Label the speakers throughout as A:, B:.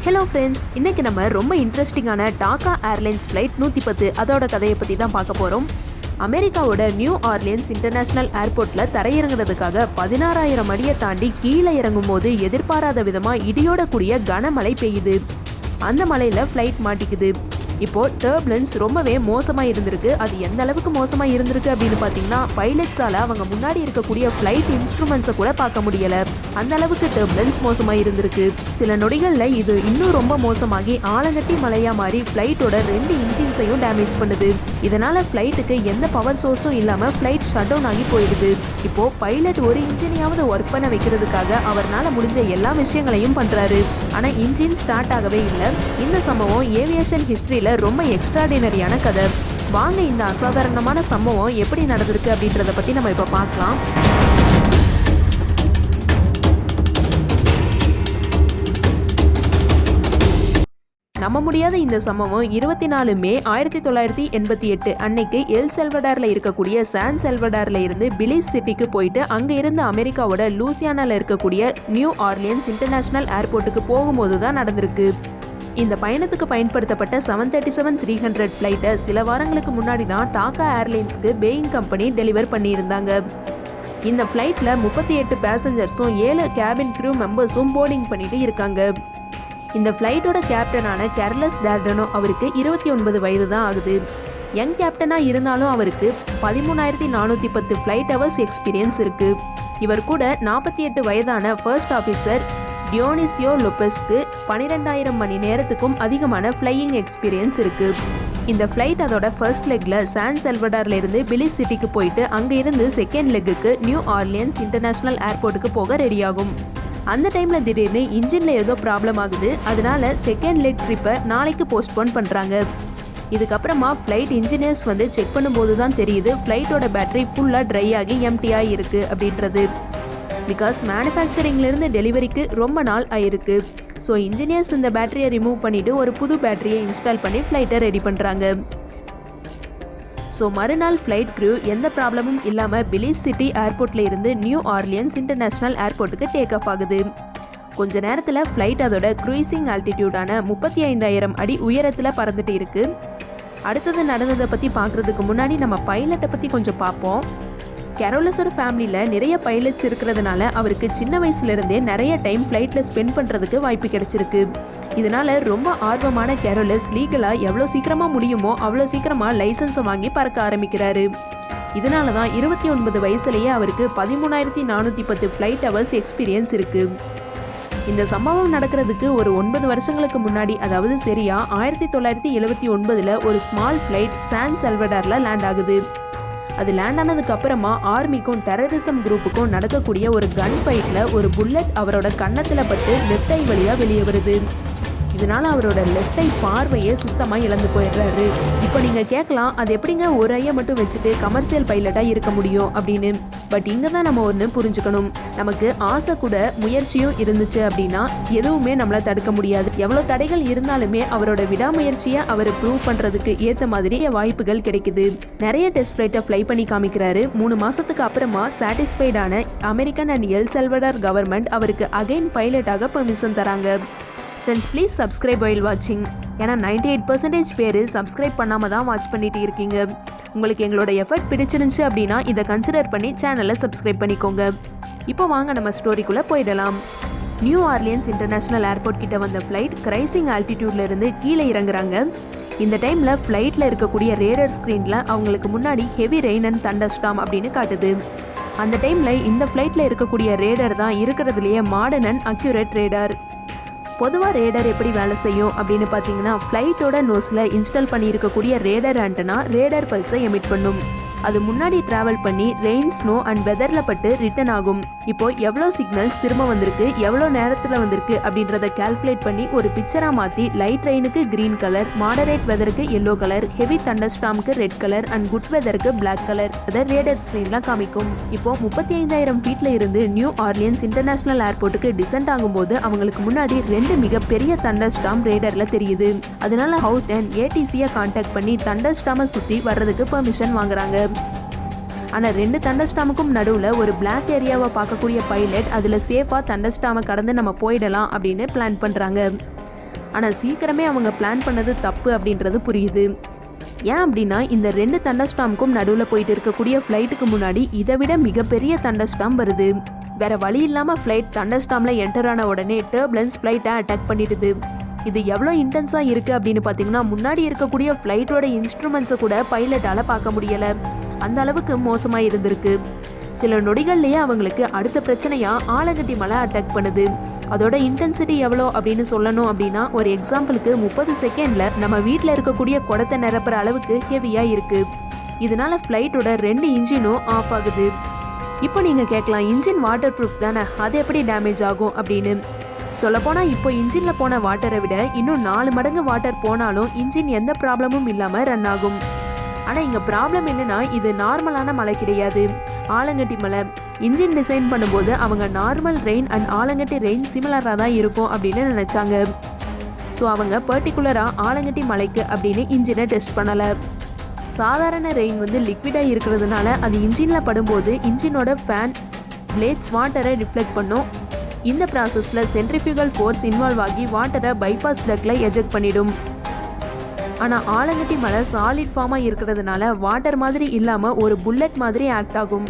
A: Hello friends, இன்னைக்கு நம்ம ரொம்ப இன்ட்ரெஸ்டிங்கான டாக்கா ஏர்லைன்ஸ் ஃப்ளைட் 110 அதோட கதையை பற்றி தான் பார்க்க போகிறோம். அமெரிக்காவோட நியூ ஆர்லியன்ஸ் இன்டர்நேஷனல் ஏர்போர்ட்டில் தரையிறங்குறதுக்காக 16,000 அடியை தாண்டி கீழே இறங்கும் போது எதிர்பாராத விதமாக இடியோட கூடிய கனமழை பெய்யுது. அந்த மழையில் ஃப்ளைட் மாட்டிக்குது. இப்போ டர்புலன்ஸ் ரொம்பவே மோசமாக இருந்திருக்கு. அது எந்த அளவுக்கு மோசமாக இருந்திருக்கு அப்படின்னு பார்த்தீங்கன்னா, பைலட்ஸால் அவங்க முன்னாடி இருக்கக்கூடிய ஃப்ளைட் இன்ஸ்ட்ருமெண்ட்ஸை கூட பார்க்க முடியலை. அந்த அளவுக்கு டர்புலன்ஸ் மோசமாக இருந்திருக்கு. சில நொடிகளில் இது இன்னும் ரொம்ப மோசமாகி ஆலங்கட்டி மழையாக மாறி ஃப்ளைட்டோட 2 இன்ஜின்ஸையும் டேமேஜ் பண்ணுது. இதனால் ஃப்ளைட்டுக்கு எந்த பவர் சோர்ஸும் இல்லாமல் ஃப்ளைட் ஷட் டவுன் ஆகி போயிடுது. இப்போது பைலட் ஒரு இன்ஜினையாவது ஒர்க் பண்ண வைக்கிறதுக்காக அவரால் முடிஞ்ச எல்லா விஷயங்களையும் பண்ணுறாரு. ஆனால் இன்ஜின் ஸ்டார்ட் ஆகவே இல்லை. இந்த சம்பவம் ஏவியேஷன் ஹிஸ்ட்ரியில் ரொம்ப எக்ஸ்ட்ராடினரியான கதை. வாங்க இந்த அசாதாரணமான சம்பவம் எப்படி நடந்திருக்கு அப்படின்றத பற்றி நம்ம இப்போ பார்க்கலாம். நம்ப முடியாத இந்த சம்பவம் 24 மே 1988 அன்னைக்கு எல் செல்வடார்ல இருக்கக்கூடிய சான் செல்வடார்ல இருந்து பிலிஸ் சிட்டிக்கு போயிட்டு அங்க இருந்து அமெரிக்காவோட லூசியானால இருக்கக்கூடிய நியூ ஆர்லியன்ஸ் இன்டர்நேஷனல் ஏர்போர்ட்டுக்கு போகும்போது தான் நடந்திருக்கு. இந்த பயணத்துக்கு பயன்படுத்தப்பட்ட 737-300 ஃப்ளைட்டை சில வாரங்களுக்கு முன்னாடி தான் டாக்கா ஏர்லைன்ஸ்க்கு பேயிங் கம்பெனி டெலிவர் பண்ணியிருந்தாங்க. இந்த ஃப்ளைட்டில் 38 பேசஞ்சர்ஸும் 7 கேபின் க்ரூ மெம்பர்ஸும் போர்டிங் பண்ணிட்டு இருக்காங்க. இந்த ஃப்ளைட்டோட கேப்டனான கேர்லஸ் டேர்டனோ அவருக்கு 29 வயது தான் ஆகுது. யங் கேப்டனாக இருந்தாலும் அவருக்கு 13,410 ஃப்ளைட் ஹவர்ஸ் எக்ஸ்பீரியன்ஸ் இருக்குது. இவர் கூட 48 வயதான ஃபர்ஸ்ட் ஆஃபீஸர் டியோனிசியோ லோபெஸ்க்கு 12,000 மணி நேரத்துக்கும் அதிகமான ஃப்ளையிங் எக்ஸ்பீரியன்ஸ் இருக்குது. இந்த ஃப்ளைட் அதோட ஃபர்ஸ்ட் லெக்கில் சான் செல்வடார்ல இருந்து பிலிஸ் சிட்டிக்கு போயிட்டு அங்கே இருந்து செகண்ட் லெக்குக்கு நியூ ஆர்லியன்ஸ் இன்டர்நேஷனல் ஏர்போர்ட்டுக்கு போக ரெடியாகும். அந்த டைமில் திடீர்னு இன்ஜினில் ஏதோ ப்ராப்ளம் ஆகுது. அதனால செகண்ட் லெக் ட்ரிப்பை நாளைக்கு போஸ்ட்போன் பண்ணுறாங்க. இதுக்கப்புறமா ஃப்ளைட் இன்ஜினியர்ஸ் வந்து செக் பண்ணும்போது தான் தெரியுது ஃப்ளைட்டோட பேட்டரி ஃபுல்லாக ட்ரை ஆகி எம்டியாக இருக்குது அப்படின்றது. பிகாஸ் மேனுஃபேக்சரிங்லேருந்து டெலிவரிக்கு ரொம்ப நாள் ஆயிருக்கு. ஸோ இன்ஜினியர்ஸ் இந்த பேட்டரியை ரிமூவ் பண்ணிவிட்டு ஒரு புது பேட்டரியை இன்ஸ்டால் பண்ணி ஃப்ளைட்டை ரெடி பண்ணுறாங்க. ஸோ மறுநாள் ஃப்ளைட் க்ரூ எந்த ப்ராப்ளமும் இல்லாமல் பிலிஸ் சிட்டி ஏர்போர்ட்டில் இருந்து நியூ ஆர்லியன்ஸ் இன்டர்நேஷ்னல் ஏர்போர்ட்டுக்கு டேக் ஆஃப் ஆகுது. கொஞ்ச நேரத்தில் ஃப்ளைட் அதோட க்ரூயிசிங் ஆல்டிடியூடான 35,000 அடி உயரத்தில் பறந்துட்டு இருக்கு. அடுத்தது நடந்ததை பற்றி பார்க்குறதுக்கு முன்னாடி நம்ம பைலட்டை பற்றி கொஞ்சம் பார்ப்போம். கேரோலஸோட ஃபேமிலியில் நிறைய பைலட்ஸ் இருக்கிறதுனால அவருக்கு சின்ன வயசுலேருந்தே நிறைய டைம் ஃப்ளைட்டில் ஸ்பெண்ட் பண்ணுறதுக்கு வாய்ப்பு கிடைச்சிருக்கு. இதனால் ரொம்ப ஆர்வமான கேரோலஸ் லீகலாக எவ்வளோ சீக்கிரமாக முடியுமோ அவ்வளோ சீக்கிரமாக லைசன்ஸை வாங்கி பறக்க ஆரம்பிக்கிறாரு. இதனால தான் 29 வயசுலேயே அவருக்கு 13,410 ஃப்ளைட் ஹவர்ஸ் எக்ஸ்பீரியன்ஸ் இருக்குது. இந்த சம்பவம் நடக்கிறதுக்கு ஒரு 9 வருஷங்களுக்கு முன்னாடி, அதாவது சரியா 1979 ஒரு ஸ்மால் ஃப்ளைட் சான் செல்வடாரில் லேண்ட் ஆகுது. அது லேண்ட் ஆனதுக்கு அப்புறமா ஆர்மிக்கும் டெரரிசம் குரூப்புக்கும் நடக்கக்கூடிய ஒரு கன் ஃபைட்டில் ஒரு புல்லட் அவரோட கன்னத்தில் பட்டு லெஃப்ட் ஐ வழியாக வெளியே வருது. இதனால அவரோட லெஃப்ட் ஐ பார்வையே சுத்தமாக இழந்து போயிடுறாரு. இப்போ நீங்கள் கேட்கலாம், அது எப்படிங்க ஒரு ஐயை மட்டும் வச்சுட்டு கமர்ஷியல் பைலட்டாக இருக்க முடியும் அப்படின்னு. பட் இங்கே தான் நம்ம ஒன்று புரிஞ்சுக்கணும். நமக்கு ஆசை கூட முயற்சியும் இருந்துச்சு அப்படின்னா எதுவுமே நம்மளை தடுக்க முடியாது. எவ்வளோ தடைகள் இருந்தாலுமே அவரோட விடாமுயற்சியை அவர் ப்ரூவ் பண்ணுறதுக்கு ஏற்ற மாதிரி வாய்ப்புகள் கிடைக்குது. நிறைய டெஸ்ட் ஃப்ளைட்டை ஃப்ளை பண்ணி காமிக்கிறாரு. 3 மாதத்துக்கு அப்புறமா சாட்டிஸ்ஃபைடான அமெரிக்கன் அண்ட் எல் செல்வடார் கவர்மெண்ட் அவருக்கு அகைன் பைலட்டாக பெர்மிஷன் தராங்க. ஃப்ரெண்ட்ஸ், ப்ளீஸ் சப்ஸ்கிரைப் வைல் வாட்சிங். ஏன்னா 98% பேர் சப்ஸ்கிரைப் பண்ணாமல் தான் வாட்ச் பண்ணிட்டு இருக்கீங்க. உங்களுக்கு எங்களோட எஃபர்ட் பிடிச்சிருந்துச்சு அப்படின்னா இதை கன்சிடர் பண்ணி சேனலை சப்ஸ்கிரைப் பண்ணிக்கோங்க. இப்போ வாங்க நம்ம ஸ்டோரிக்குள்ளே போயிடலாம். நியூ ஆர்லியன்ஸ் இன்டர்நேஷ்னல் ஏர்போர்ட் கிட்ட வந்த ஃப்ளைட் கிரைசிங் ஆல்டிடியூட்ல இருந்து கீழே இறங்குறாங்க. இந்த டைமில் ஃப்ளைட்டில் இருக்கக்கூடிய ரேடர் ஸ்க்ரீனில் அவங்களுக்கு முன்னாடி ஹெவி ரெயின் அண்ட் தண்டர்ஸ்டார்ம் அப்படின்னு காட்டுது. அந்த டைமில் இந்த ஃப்ளைட்டில் இருக்கக்கூடிய ரேடர் தான் இருக்கிறதுலையே மாடர்ன் அண்ட் அக்யூரேட் ரேடர். பொதுவாக ரேடர் எப்படி வேலை செய்யும் அப்படின்னு பார்த்தீங்கன்னா, ஃப்ளைட்டோட நோஸில் இன்ஸ்டால் பண்ணியிருக்கக்கூடிய ரேடர் ஆண்டனா ரேடர் பல்ஸை எமிட் பண்ணும். அது முன்னாடி ட்ராவல் பண்ணி ரெயின், ஸ்னோ அண்ட் வெதரில் பட்டு ரிட்டர்ன் ஆகும். இப்போ எவ்வளோ சிக்னல்ஸ் திரும்ப வந்திருக்கு, எவ்வளோ நேரத்தில் வந்திருக்கு அப்படின்றத கால்குலேட் பண்ணி ஒரு பிக்சராக மாற்றி லைட் ரெயினுக்கு க்ரீன் கலர், மாடரேட் வெதருக்கு எல்லோ கலர், ஹெவி தண்டர்ஸ்டார்முக்கு ரெட் கலர் அண்ட் குட் வெதருக்கு பிளாக் கலர் அதை ரேடர் ஸ்க்ரீனில் காமிக்கும். இப்போ 35,000 ஃபீட்டில் இருந்து நியூ ஆர்லியன்ஸ் இன்டர்நேஷனல் ஏர்போர்ட்டுக்கு டிசென்ட் ஆகும்போது அவங்களுக்கு முன்னாடி 2 மிகப்பெரிய தண்டர்ஸ்டார்ம் ரேடரில் தெரியுது. அதனால ஹவுட் அண்ட் ஏடிசியை கான்டாக்ட் பண்ணி தண்டர்ஸ்டார்மை சுற்றி வர்றதுக்கு பெர்மிஷன் வாங்குறாங்க. ஆனால் 2 தண்டர்ஸ்டாமுக்கும் நடுவில் ஒரு பிளாக் ஏரியாவை பார்க்கக்கூடிய பைலட் அதில் சேஃபாக தண்டர்ஸ்டாமை கடந்து நம்ம போயிடலாம் அப்படின்னு பிளான் பண்ணுறாங்க. ஆனால் சீக்கிரமே அவங்க பிளான் பண்ணது தப்பு அப்படின்றது புரியுது. ஏன் அப்படின்னா இந்த 2 தண்டர்ஸ்டார்முக்கும் நடுவில் போயிட்டு இருக்கக்கூடிய ஃப்ளைட்டுக்கு முன்னாடி இதை விட மிகப்பெரிய தண்டர்ஸ்டார்ம் வருது. வேற வழி இல்லாமல் ஃப்ளைட் தண்டர்ஸ்டார்மில் என்டர் ஆன உடனே டர்புலன்ஸ் ஃப்ளைட்டை அட்டாக் பண்ணிடுது. இது எவ்வளோ இன்டென்ஸாக இருக்குது அப்படின்னு பார்த்தீங்கன்னா முன்னாடி இருக்கக்கூடிய ஃப்ளைட்டோட இன்ஸ்ட்ருமெண்ட்ஸை கூட பைலட்டால் பார்க்க முடியலை. அந்த அளவுக்கு மோசமாக இருந்திருக்கு. சில நொடிகள்லேயே அவங்களுக்கு அடுத்த பிரச்சனையாக ஆலங்கட்டி மலை அட்டாக் பண்ணுது. அதோட இன்டென்சிட்டி எவ்வளோ அப்படின்னு சொல்லணும் அப்படின்னா ஒரு எக்ஸாம்பிளுக்கு 30 செகண்டில் நம்ம வீட்டில் இருக்கக்கூடிய குடத்தை நிரப்புற அளவுக்கு ஹெவியாக இருக்குது. இதனால ஃப்ளைட்டோட 2 இன்ஜினும் ஆஃப் ஆகுது. இப்போ நீங்கள் கேட்கலாம், இன்ஜின் வாட்டர் ப்ரூஃப் தானே, அது எப்படி டேமேஜ் ஆகும் அப்படின்னு. சொல்லப்போனால் இப்போ இன்ஜினில் போன வாட்டரை விட இன்னும் 4 மடங்கு வாட்டர் போனாலும் இன்ஜின் எந்த ப்ராப்ளமும் இல்லாமல் ரன் ஆகும். ஆனால் இங்கே ப்ராப்ளம் என்னென்னா இது நார்மலான மலை கிடையாது, ஆலங்கட்டி மலை. இன்ஜின் டிசைன் பண்ணும்போது அவங்க நார்மல் ரெயின் அண்ட் ஆலங்கட்டி ரெயின் சிமிலராக தான் இருக்கும் அப்படின்னு நினச்சாங்க. ஸோ அவங்க பர்டிகுலராக ஆலங்கட்டி மலைக்கு அப்படின்னு இன்ஜினை டெஸ்ட் பண்ணலை. சாதாரண ரெயின் வந்து லிக்விடாக இருக்கிறதுனால அது இன்ஜினில் படும்போது இன்ஜினோட ஃபேன் பிளேட்ஸ் வாட்டரை ரிஃப்ளெக்ட் பண்ணும். இந்த ப்ராசஸில் சென்ட்ரிஃபியூகல் ஃபோர்ஸ் இன்வால்வ் ஆகி வாட்டரை பைபாஸ் பிளக்கில் எஜெக்ட் பண்ணிடும். ஆனால் ஆலங்கட்டி மலை சாலிட் ஃபார்மாக இருக்கிறதுனால வாட்டர் மாதிரி இல்லாமல் ஒரு புல்லட் மாதிரி ஆக்ட் ஆகும்.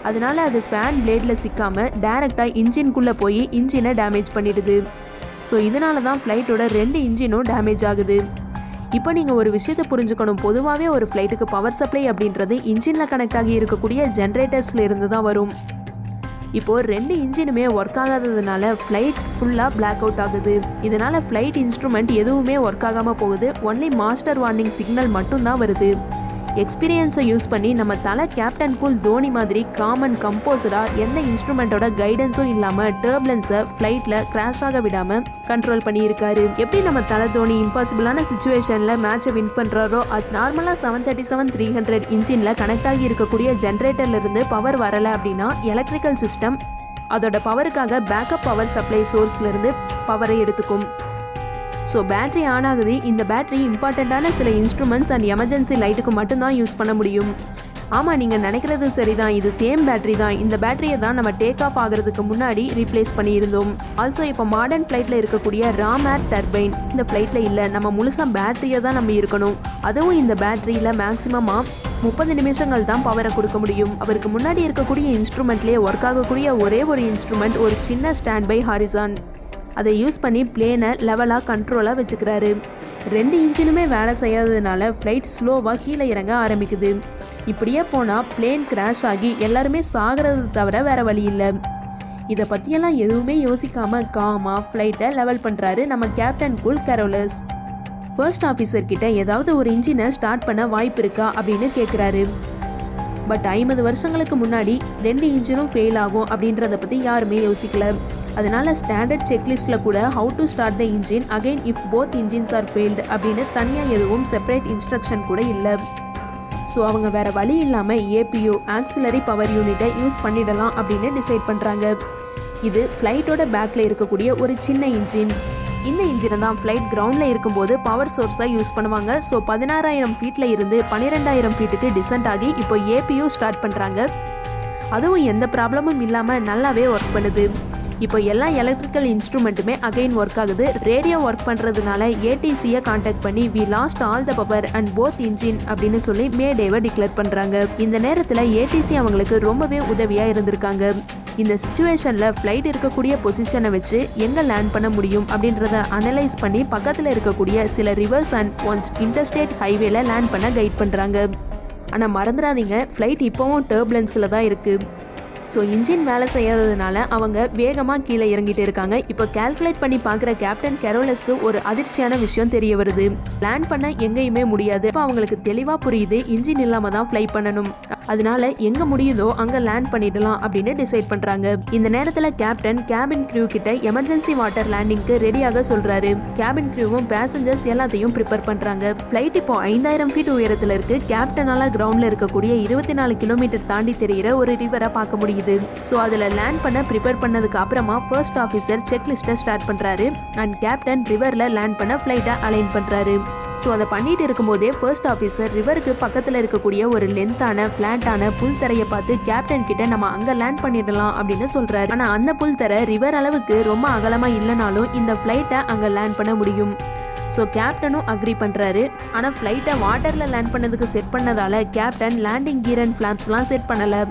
A: அதனால அது ஃபேன் பிளேடில் சிக்காமல் டைரெக்டாக இன்ஜின்குள்ளே போய் இன்ஜினை டேமேஜ் பண்ணிடுது. ஸோ இதனால தான் ஃப்ளைட்டோட 2 இன்ஜினும் டேமேஜ் ஆகுது. இப்போ நீங்கள் ஒரு விஷயத்தை புரிஞ்சுக்கணும். பொதுவாகவே ஒரு ஃப்ளைட்டுக்கு பவர் சப்ளை அப்படின்றது இன்ஜினில் கனெக்ட் ஆகி இருக்கக்கூடிய ஜென்ரேட்டர்ஸில் இருந்து தான் வரும். இப்போது 2 இன்ஜினுமே ஒர்க் ஆகாததுனால ஃப்ளைட் ஃபுல்லாக பிளாக் அவுட் ஆகுது. இதனால் ஃப்ளைட் இன்ஸ்ட்ருமெண்ட் எதுவுமே ஒர்க் ஆகாமல் போகுது. ஒன்லி மாஸ்டர் வார்னிங் சிக்னல் மட்டும்தான் வருது. எக்ஸ்பீரியன்ஸை யூஸ் பண்ணி நம்ம தலை கேப்டன் கூல் தோனி மாதிரி காமன் கம்போசராக எந்த இன்ஸ்ட்ருமெண்ட்டோட கைடன்ஸும் இல்லாமல் டர்புலன்ஸை ஃப்ளைட்டில் கிராஷ் ஆக விடாமல் கண்ட்ரோல் பண்ணியிருக்காரு. எப்படி நம்ம தலை தோனி இம்பாசிபிளான சுச்சுவேஷனில் மேட்சை வின் பண்ணுறாரோ அது நார்மலாக 737-300 இன்ஜினில் கனெக்ட் ஆகி இருக்கக்கூடிய ஜென்ரேட்டர்லேருந்து பவர் வரலை அப்படின்னா எலக்ட்ரிக்கல் சிஸ்டம் அதோட பவருக்காக பேக்கப் பவர் சப்ளை சோர்ஸ்லேருந்து பவரை எடுத்துக்கும். ஸோ பேட்ரி ஆன் ஆகுது. இந்த பேட்ரி இம்பார்ட்டண்ட்டான சில இன்ஸ்ட்ருமெண்ட்ஸ் அண்ட் எமர்ஜென்சி லைட்டுக்கு மட்டும்தான் யூஸ் பண்ண முடியும். ஆமாம், நீங்கள் நினைக்கிறது சரிதான், இது சேம் பேட்ரி தான். இந்த பேட்டரியை தான் நம்ம டேக் ஆஃப் ஆகிறதுக்கு முன்னாடி ரீப்ளேஸ் பண்ணியிருந்தோம். ஆல்சோ இப்போ மாடர்ன் ஃப்ளைட்டில் இருக்கக்கூடிய ராம் ஏர் டர்பைன் இந்த ஃப்ளைட்டில் இல்லை. நம்ம முழுசாக பேட்டரியை தான் நம்ம இருக்கணும். அதுவும் இந்த பேட்டரியில் மேக்ஸிமமாக 30 நிமிஷங்கள் தான் பவரை கொடுக்க முடியும். அவருக்கு முன்னாடி இருக்கக்கூடிய இன்ஸ்ட்ருமெண்ட்லேயே ஒர்க் ஆகக்கூடிய ஒரே ஒரு இன்ஸ்ட்ருமெண்ட் ஒரு சின்ன ஸ்டாண்ட் பை ஹாரிசான். அதை யூஸ் பண்ணி பிளேனை லெவலாக கண்ட்ரோலாக வச்சுக்கிறாரு. 2 இன்ஜினுமே வேலை செய்யாததுனால ஃப்ளைட் ஸ்லோவாக கீழே இறங்க ஆரம்பிக்குது. இப்படியே போனால் பிளேன் கிராஷ் ஆகி எல்லாருமே சாகிறது தவிர வேற வழி இல்லை. இதை பற்றியெல்லாம் எதுவுமே யோசிக்காமல் காமாக ஃப்ளைட்டை லெவல் பண்ணுறாரு நம்ம கேப்டன் கூல் கேரோலஸ். ஃபர்ஸ்ட் ஆஃபீஸர் கிட்ட ஏதாவது ஒரு இன்ஜினை ஸ்டார்ட் பண்ண வாய்ப்பு இருக்கா அப்படின்னு கேட்குறாரு. பட் 50 வருஷங்களுக்கு முன்னாடி 2 இன்ஜினும் ஃபெயில் ஆகும் அப்படின்றத பற்றி யாருமே யோசிக்கல. அதனால ஸ்டாண்டர்ட் செக்லிஸ்ட்டில் கூட how to start the engine again if both engines are failed அப்படின்னு தனியாக எதுவும் செப்பரேட் இன்ஸ்ட்ரக்ஷன் கூட இல்லை. ஸோ அவங்க வேறு வழி இல்லாமல் ஏபியூ ஆக்சிலரி பவர் யூனிட்டை யூஸ் பண்ணிடலாம் அப்படின்னு டிசைட் பண்ணுறாங்க. இது ஃப்ளைட்டோட பேக்கில் இருக்கக்கூடிய ஒரு சின்ன இன்ஜின். இந்த இன்ஜினை தான் ஃப்ளைட் கிரவுண்டில் இருக்கும்போது பவர் சோர்ஸாக யூஸ் பண்ணுவாங்க. ஸோ 16,000 ஃபீட்டில் இருந்து 12,000 ஃபீட்டுக்கு டிசென்ட் ஆகி இப்போ ஏபியூ ஸ்டார்ட் பண்ணுறாங்க. அதுவும் எந்த ப்ராப்ளமும் இல்லாமல் நல்லாவே ஒர்க் பண்ணுது. இப்போ எல்லா எலக்ட்ரிக்கல் இன்ஸ்ட்ருமெண்ட்டுமே அகைன் ஒர்க் ஆகுது. ரேடியோ ஒர்க் பண்ணுறதுனால ஏடிசியை கான்டாக்ட் பண்ணி we lost all the power and both engine அப்படின்னு சொல்லி மேடேவை டிக்ளேர் பண்ணுறாங்க. இந்த நேரத்தில் ஏடிசி அவங்களுக்கு ரொம்பவே உதவியாக இருந்திருக்காங்க. இந்த சிச்சுவேஷனில் ஃப்ளைட் இருக்கக்கூடிய பொசிஷனை வச்சு எங்கே லேண்ட் பண்ண முடியும் அப்படின்றத அனலைஸ் பண்ணி பக்கத்தில் இருக்கக்கூடிய சில ரிவர்ஸ் அண்ட் ஒன்ஸ் இன்டர்ஸ்டேட் ஹைவேல லேண்ட் பண்ண கைட் பண்ணுறாங்க. ஆனால் மறந்துடாதீங்க, ஃப்ளைட் இப்போவும் டர்புலன்ஸில் தான் இருக்குது. ஸோ இன்ஜின் வேலை செய்யாததுனால அவங்க வேகமாக கீழே இறங்கிட்டு இருக்காங்க. இப்போ கால்குலேட் பண்ணி பார்க்குற கேப்டன் கேரோலஸ்க்கு ஒரு அதிர்ச்சியான விஷயம் தெரிய வருது. லேண்ட் பண்ண எங்கேயுமே முடியாது. இப்போ அவங்களுக்கு தெளிவாக புரியுது இன்ஜின் இல்லாமல் தான் ஃப்ளை பண்ணணும். அதனால எங்கே முடியுதோ அங்கே லேண்ட் பண்ணிடலாம் அப்படின்னு டிசைட் பண்ணுறாங்க. இந்த நேரத்தில் கேப்டன் கேபின் க்ரூ கிட்ட எமர்ஜென்சி வாட்டர் லேண்டிங்க்கு ரெடியாக சொல்கிறாரு. கேபின் க்ரூவும் பேசஞ்சர்ஸ் எல்லாத்தையும் ப்ரிப்பேர் பண்ணுறாங்க. ஃப்ளைட் இப்போ 5,000 ஃபீட் உயரத்தில் இருக்குது. கேப்டனால கிரவுண்டில் இருக்கக்கூடிய 24 கிலோமீட்டர் தாண்டி தெரிகிற ஒரு ரிவரை பார்க்க முடியும். ஸோ அதில் லேண்ட் பண்ண ப்ரிப்பேர் பண்ணதுக்கு அப்புறமா ஃபர்ஸ்ட் ஆஃபீஸர் செக்லிஸ்ட்டை ஸ்டார்ட் பண்ணுறாரு அண்ட் கேப்டன் ரிவரில் லேண்ட் பண்ண ஃப்ளைட்டை அலைன் பண்ணுறாரு. ஸோ அதை பண்ணிட்டு இருக்கும்போதே ஃபர்ஸ்ட் ஆஃபீஸர் ரிவருக்கு பக்கத்தில் இருக்கக்கூடிய ஒரு லென்த்தான ஃப்ளாட்டான புல் தரையை பார்த்து கேப்டன் கிட்ட நம்ம அங்கே லேண்ட் பண்ணிடலாம் அப்படின்னு சொல்கிறாரு. ஆனால் அந்த புல் தரை ரிவர் அளவுக்கு ரொம்ப அகலமாக இல்லைனாலும் இந்த ஃப்ளைட்டை அங்கே லேண்ட் பண்ண முடியும். ஸோ கேப்டனும் அக்ரி பண்ணுறாரு. ஆனால் ஃப்ளைட்டை வாட்டரில் லேண்ட் பண்ணதுக்கு செட் பண்ணதால் கேப்டன் லேண்டிங் கியர் அண்ட் ஃப்ளாப்ஸ்லாம் செட் பண்ணலை.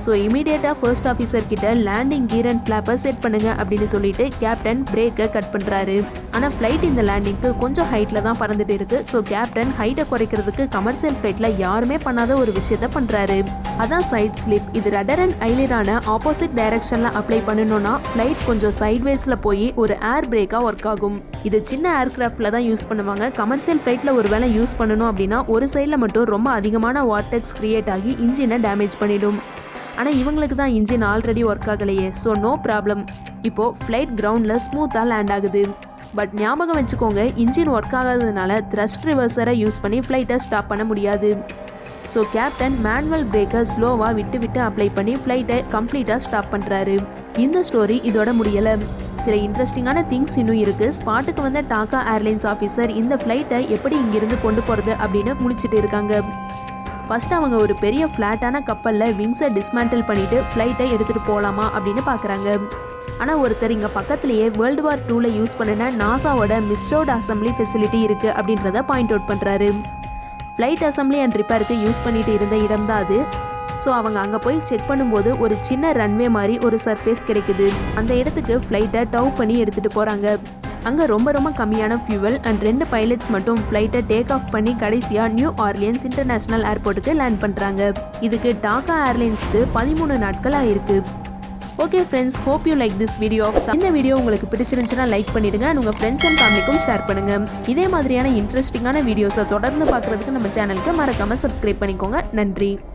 A: ஸோ இமீடியட்டாக ஃபர்ஸ்ட் ஆஃபீஸர் கிட்ட லேண்டிங் கியர் அண்ட் ஃப்ளாப்பை செட் பண்ணுங்க அப்படின்னு சொல்லிட்டு கேப்டன் பிரேக்கை கட் பண்ணுறாரு. ஆனால் ஃப்ளைட் இந்த லேண்டிங்க்கு கொஞ்சம் ஹைட்டில் தான் பறந்துட்டு இருக்கு. ஸோ கேப்டன் ஹைட்டை குறைக்கிறதுக்கு கமர்ஷியல் ஃப்ளைட்டில் யாருமே பண்ணாத ஒரு விஷயத்த பண்ணுறாரு. அதான் சைட் ஸ்லிப். இது ரடர் அண்ட் ஐலிரான ஆப்போசிட் டைரக்ஷனில் அப்ளை பண்ணணும்னா ஃப்ளைட் கொஞ்சம் சைட்வேஸில் போய் ஒரு ஏர் பிரேக்காக ஒர்க் ஆகும். இது சின்ன ஏர்கிராஃப்டில் தான் யூஸ் பண்ணுவாங்க. கமர்ஷியல் ஃப்ளைட்டில் ஒரு வேளை யூஸ் பண்ணணும் அப்படின்னா ஒரு சைடில் மட்டும் ரொம்ப அதிகமான வார்டெக்ஸ் கிரியேட் ஆகி இன்ஜினை டேமேஜ் பண்ணிடும். ஆனால் இவங்களுக்கு தான் இன்ஜின் ஆல்ரெடி ஒர்க் ஆகலையே. So no problem. இப்போது ஃப்ளைட் கிரவுண்டில் ஸ்மூத்தாக லேண்ட் ஆகுது. பட் ஞாபகம் வச்சுக்கோங்க, இன்ஜின் ஒர்க் ஆகாததுனால த்ரஸ்ட் ரிவர்ஸரை யூஸ் பண்ணி ஃப்ளைட்டை ஸ்டாப் பண்ண முடியாது. ஸோ கேப்டன் மேனுவல் பிரேக்கை ஸ்லோவாக விட்டு அப்ளை பண்ணி ஃப்ளைட்டை கம்ப்ளீட்டாக ஸ்டாப் பண்ணுறாரு. இந்த ஸ்டோரி இதோட முடியலை. சில இன்ட்ரெஸ்டிங்கான திங்ஸ் இன்னும் இருக்குது. ஸ்பாட்டுக்கு வந்த டாக்கா ஏர்லைன்ஸ் ஆஃபீஸர் இந்த ஃப்ளைட்டை எப்படி இங்கிருந்து கொண்டு போகிறது அப்படின்னு முடிச்சுட்டு இருக்காங்க. ஃபர்ஸ்ட் அவங்க ஒரு பெரிய ஃப்ளாட்டான கப்பலில் விங்ஸை டிஸ்மேண்டில் பண்ணிவிட்டு ஃப்ளைட்டை எடுத்துகிட்டு போகலாமா அப்படின்னு பார்க்குறாங்க. ஆனால் ஒருத்தர் இங்கே பக்கத்துலேயே வேர்ல்டு வார் 2ல் யூஸ் பண்ணின நாசாவோட மிஸ்டோர்ட் அசம்பிளி ஃபெசிலிட்டி இருக்குது அப்படின்றத பாயிண்ட் அவுட் பண்ணுறாரு. ஃப்ளைட் அசம்பிளி அண்ட் ரிப்பேருக்கு யூஸ் பண்ணிட்டு இருந்த இடம் தான் அது. ஸோ அவங்க அங்கே போய் செக் பண்ணும்போது ஒரு சின்ன ரன்வே மாதிரி ஒரு சர்ஃபேஸ் கிடைக்குது. அந்த இடத்துக்கு ஃப்ளைட்டை டவ் பண்ணி எடுத்துகிட்டு போகிறாங்க. அங்கே ரொம்ப கம்மியான ஃபியூவல் அண்ட் 2 பைலட்ஸ் மட்டும் ஃப்ளைட்டை டேக் ஆஃப் பண்ணி கடைசியாக நியூ ஆர்லியன்ஸ் இன்டர்நேஷனல் ஏர்போர்ட்டுக்கு லேண்ட் பண்ணுறாங்க. இதுக்கு டாக்கா ஏர்லைன்ஸ்க்கு 13 நாட்கள் ஆயிருக்கு. Okay friends, hope you like this video. இந்த வீடியோ உங்களுக்கு பிடிச்சிருந்துச்சுன்னா லைக் பண்ணிடுங்க அண்ட் உங்கள் ஃப்ரெண்ட்ஸ் அண்ட் ஃபேமிலிக்கும் ஷேர் பண்ணுங்கள். இதே மாதிரியான இன்ட்ரெஸ்டிங்கான வீடியோஸை தொடர்ந்து பார்க்குறதுக்கு நம்ம சேனலுக்கு மறக்காமல் சப்ஸ்கிரைப் பண்ணிக்கோங்க. நன்றி.